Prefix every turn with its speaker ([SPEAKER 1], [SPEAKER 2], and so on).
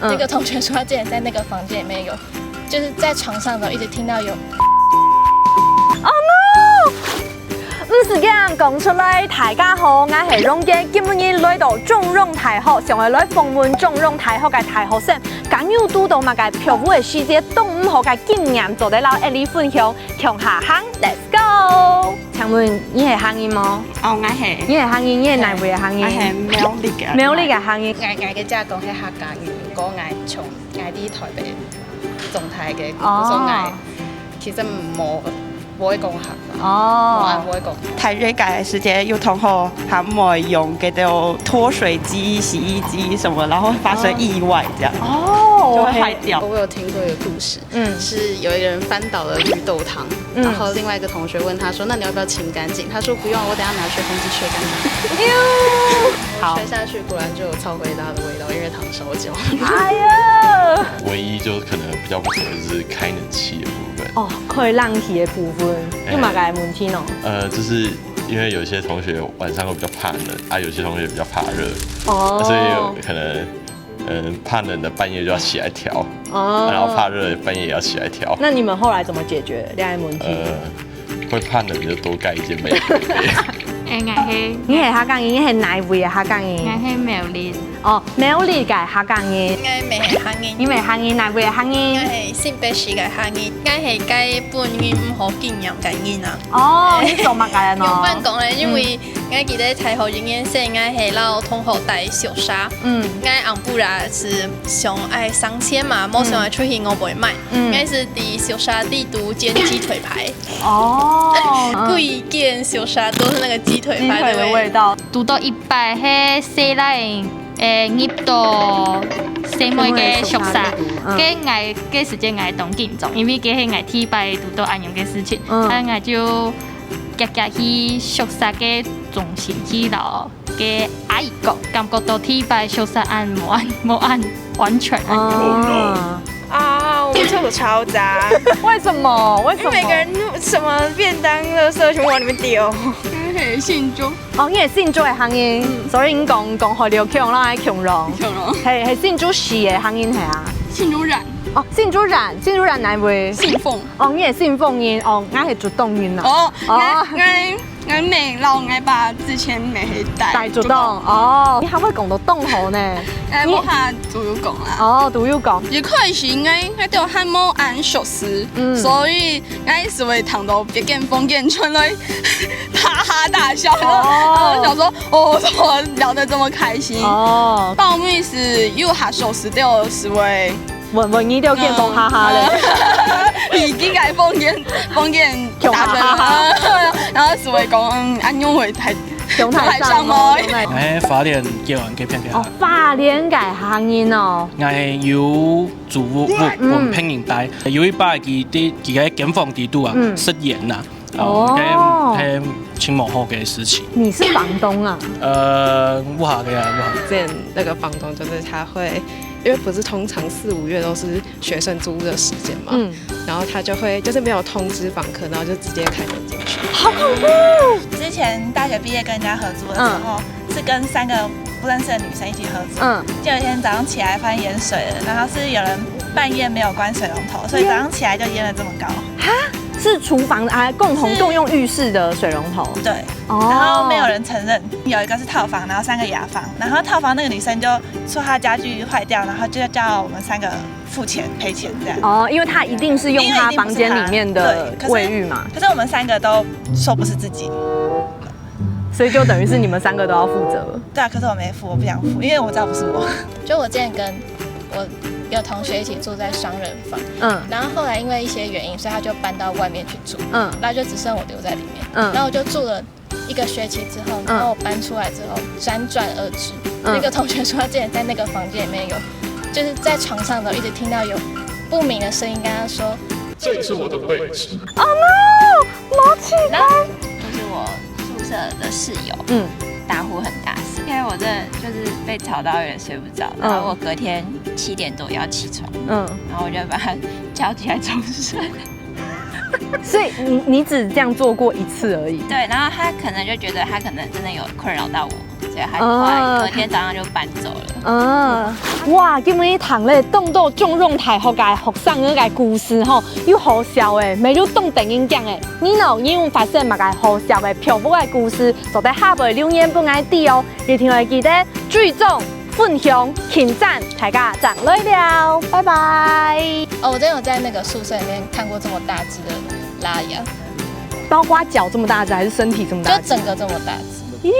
[SPEAKER 1] 那个同学说他之前在那个房间里面有，就是在床上都一直听到有。
[SPEAKER 2] Oh no！ 唔是咁講出來，大家好，我係榮基，今日來到中庸大學，上嚟來訪問中庸大學嘅大學生，咁要拄到嘛嘅漂浮嘅世界，動物學嘅經驗，做得到一啲分享，向下行 ，Let's go！ 請問你係行業嗎？
[SPEAKER 3] 哦，我係。
[SPEAKER 2] 你係行業，你係哪位嘅行業？
[SPEAKER 3] 我係苗栗嘅。
[SPEAKER 2] 苗栗嘅行業。
[SPEAKER 4] 我嘅家講係客家語，如果我從我啲台北狀態嘅，所以我其實冇會講客。
[SPEAKER 2] 哦，
[SPEAKER 4] 冇會講。
[SPEAKER 3] 台瑞改時間有同學他們會用嗰啲脫水機、洗衣機什麼，然後發生意外這樣。
[SPEAKER 2] 哦，
[SPEAKER 3] 就會壞掉。
[SPEAKER 4] 我有聽過一個故事，是有一個人翻倒了綠豆湯，然後另外一個同學問他說：“那你要不要清乾淨？”他說：“不用，我等下拿吹風機吹乾淨。”好，吹下去果然就有超回答的味道，因為湯燒焦。
[SPEAKER 2] 哎呀！
[SPEAKER 5] 唯一就是可能比較不合的是開冷氣的部分。
[SPEAKER 2] 哦，開冷氣的部分，有冇個問題呢？
[SPEAKER 5] 就是因為有些同學晚上會比較怕冷啊，有些同學比較怕熱，
[SPEAKER 2] 哦，
[SPEAKER 5] 所以可能怕冷的半夜就要起來調，然後怕熱的半夜也要起來調。
[SPEAKER 2] 那你們後來怎麼解決兩個問題？
[SPEAKER 5] 會怕冷就多蓋一件被子。
[SPEAKER 6] 我係
[SPEAKER 2] 你係客家人，你係哪位嘅客家人？
[SPEAKER 6] 我係苗栗。
[SPEAKER 2] 哦，苗栗嘅客家人。
[SPEAKER 1] 我未係客人，
[SPEAKER 2] 你咪客人，哪位嘅客
[SPEAKER 1] 我
[SPEAKER 2] 人？
[SPEAKER 1] 係新北市嘅客人，我係介本語唔好經驗嘅人啊。
[SPEAKER 2] 哦，你做乜嘅
[SPEAKER 1] 用
[SPEAKER 2] 呢？
[SPEAKER 1] 翻講咧，因為我記得大學應該是我係老同學帶小沙，我昂布拉是上愛上千嘛，冇上愛出去我不會買，我是喺小沙地讀煎雞腿排。
[SPEAKER 2] 哦，
[SPEAKER 1] 貴件小沙都是那個雞腿排
[SPEAKER 2] 的味道。
[SPEAKER 6] 讀到100係西來醃到細妹嘅熟沙，跟我嘅時間我當緊張，因為佢係我第一擺讀到安樣嘅事情，我就夾去熟沙嘅中心去到嘅阿姨講，感覺到第一擺熟沙按冇按完全按。
[SPEAKER 7] 啊，我们厕所超杂，
[SPEAKER 2] 為什麼？為什麼？
[SPEAKER 7] 因為每個人什麼便當、垃圾全部往裡面丟。
[SPEAKER 6] 係信眾。
[SPEAKER 2] 哦，你係信主嘅行業，所以你講學了強啦，係強咯。
[SPEAKER 6] 強咯。
[SPEAKER 2] 係信主時嘅行業係啊。
[SPEAKER 6] 信主人。
[SPEAKER 2] 哦，信主人哪位？
[SPEAKER 6] 信奉。
[SPEAKER 2] 哦，你係信奉人，哦，我係主動人啊。
[SPEAKER 6] 哦，我未老，我把之前未去帶
[SPEAKER 2] 主動。哦，你還會講到動好呢？
[SPEAKER 6] 我下都要講啦。
[SPEAKER 2] 哦，都要講。
[SPEAKER 6] 一開始我就還冇按熟食，所以我是會躺到別間房間出來哈哈大笑。然後我想說，哦，怎麼聊得這麼開心？哦，到尾是又下熟食掉是會。
[SPEAKER 2] 問你就見到哈哈咧，
[SPEAKER 6] 已經喺房間打咗啦，然後是會講安樣會太上嗎？
[SPEAKER 8] 我花蓮叫人嘅片嘅。
[SPEAKER 2] 哦，花蓮嘅行業哦。
[SPEAKER 8] 我係有住屋揾聘人帶，有一擺佢喺檢房地度啊失言啦，係挺冇好嘅事情。
[SPEAKER 2] 你是房東啊？
[SPEAKER 8] 我下嘅啊，
[SPEAKER 7] 之前那個房東就是他會。因為不是通常4、5月都是學生租的時間嘛，然後他就會就是沒有通知訪客，然後就直接開門進去。
[SPEAKER 2] 好恐怖！
[SPEAKER 9] 之前大學畢業跟人家合租的時候，是跟3個不認識的女生一起合租。就有一天早上起來發現淹水了，然後是有人半夜沒有關水龍頭，所以早上起來就淹了這麼高。
[SPEAKER 2] 哈？是廚房啊，共用浴室的水龍頭。
[SPEAKER 9] 對，然後沒有人承認。有一個是套房，然後3個雅房，然後套房那個女生就說她家具壞掉，然後就叫我們3個付錢賠錢這樣。
[SPEAKER 2] 哦，因為她一定是用她房間裡面的衛浴嘛。
[SPEAKER 9] 可是我們3個都說不是自己，
[SPEAKER 2] 所以就等於是你們3個都要負責。
[SPEAKER 9] 對啊，可是我沒付，我不想付，因為我知道不是我。
[SPEAKER 1] 就我之前跟我一個同學一起住在雙人房，然後後來因為一些原因，所以他就搬到外面去住，然後就只剩我留在裡面，然後我就住了1個學期之後，然後我搬出來之後輾轉而至，那個同學說他之前在那個房間裡面有，就是在床上都一直聽到有不明的聲音跟他說：“
[SPEAKER 5] 這裡是我的位置。”
[SPEAKER 2] Oh no！ 毛起來！
[SPEAKER 10] 就是我宿舍的室友，打呼很大聲，因為我真的就是被吵到有點睡不着，然後我隔天7點多要起床，然後我就把他叫起來沖水。
[SPEAKER 2] 所以你只這樣做過1次而已。
[SPEAKER 10] 對，然後他可能就覺得他可能真的有困擾到我。所以他后来隔天早上就搬走了。
[SPEAKER 2] 哇，今日堂咧动到中荣大学嘅學生嗰個故事吼，有好笑嘅，未有當電影講嘅。你若有發現乜個好笑嘅漂泊嘅故事，就在下邊留言俾我哋哦。你聽我記得追蹤、分享、點讚，大家再來聊，拜拜。
[SPEAKER 1] 哦，我真有在那個宿舍裡面看過這麼大隻的拉雅，
[SPEAKER 2] 包括腳這麼大隻，還是身體這麼大隻？
[SPEAKER 1] 就整個這麼大隻。
[SPEAKER 2] 咦？